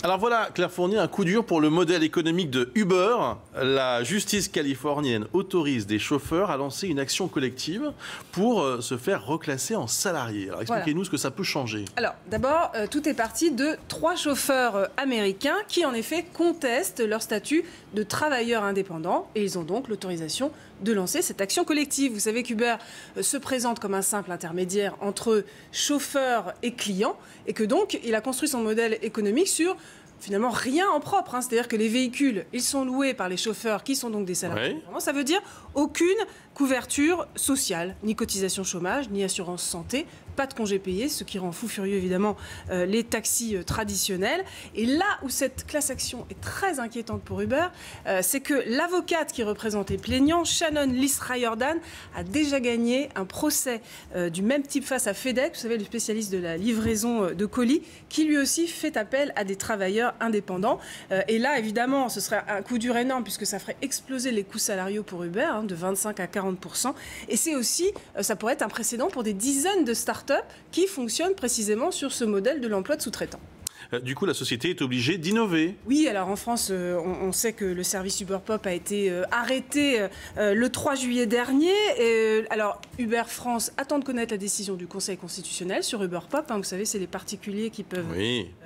Alors voilà, Claire Fournier, un coup dur pour le modèle économique de Uber. La justice californienne autorise des chauffeurs à lancer une action collective pour se faire reclasser en salariés. Alors expliquez-nous ce que ça peut changer. Alors d'abord, tout est parti de 3 chauffeurs américains qui en effet contestent leur statut de travailleurs indépendants et ils ont donc l'autorisation de lancer cette action collective. Vous savez qu'Uber se présente comme un simple intermédiaire entre chauffeurs et clients et que donc il a construit son modèle économique sur finalement rien en propre. C'est-à-dire que les véhicules, ils sont loués par les chauffeurs qui sont donc des salariés. Oui. Ça veut dire aucune couverture sociale, ni cotisation chômage, ni assurance santé, pas de congés payés, ce qui rend fou furieux évidemment les taxis traditionnels. Et là où cette class action est très inquiétante pour Uber, c'est que l'avocate qui représente les plaignants, Shannon Liss Riordan, a déjà gagné un procès du même type face à FedEx, vous savez, le spécialiste de la livraison de colis, qui lui aussi fait appel à des travailleurs indépendants. Et là, évidemment, ce serait un coup dur énorme puisque ça ferait exploser les coûts salariaux pour Uber, de 25 à 40%. Et c'est aussi, ça pourrait être un précédent pour des dizaines de startups qui fonctionnent précisément sur ce modèle de l'emploi de sous-traitants. Du coup, la société est obligée d'innover. Oui, alors en France, on sait que le service Uber Pop a été arrêté le 3 juillet dernier. Alors, Uber France attend de connaître la décision du Conseil constitutionnel sur Uber Pop. Vous savez, c'est les particuliers qui peuvent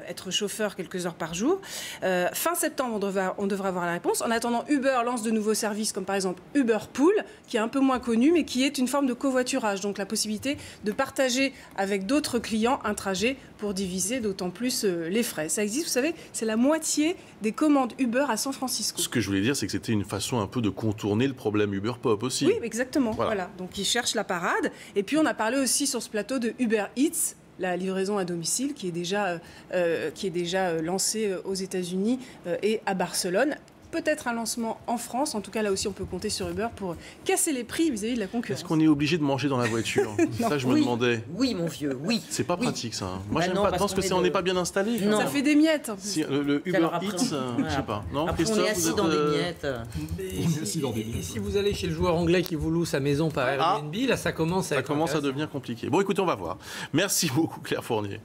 être chauffeurs quelques heures par jour. Fin septembre, on devra avoir la réponse. En attendant, Uber lance de nouveaux services comme par exemple Uber Pool, qui est un peu moins connu, mais qui est une forme de covoiturage. Donc la possibilité de partager avec d'autres clients un trajet pour diviser d'autant plus les frais. Ça existe, vous savez, c'est la moitié des commandes Uber à San Francisco. Ce que je voulais dire, c'est que c'était une façon un peu de contourner le problème Uber Pop aussi. Oui, exactement. Voilà. Donc ils cherchent la parade. Et puis on a parlé aussi sur ce plateau de Uber Eats, la livraison à domicile qui est déjà lancée aux États-Unis et à Barcelone. Peut-être un lancement en France. En tout cas, là aussi, on peut compter sur Uber pour casser les prix vis-à-vis de la concurrence. Est-ce qu'on est obligé de manger dans la voiture? Ça, je me demandais. Oui, mon vieux, oui. C'est pas pratique, ça. Moi, Bah j'aime non, pas. Parce que on n'est pas bien installé. Non. Ça fait des miettes. Si, le Uber Eats, je sais pas. Non, après, on est assis dans des miettes. Et si vous allez chez le joueur anglais qui vous loue sa maison par Airbnb, là, ça commence à devenir compliqué. Bon, écoutez, on va voir. Merci beaucoup, Claire Fournier.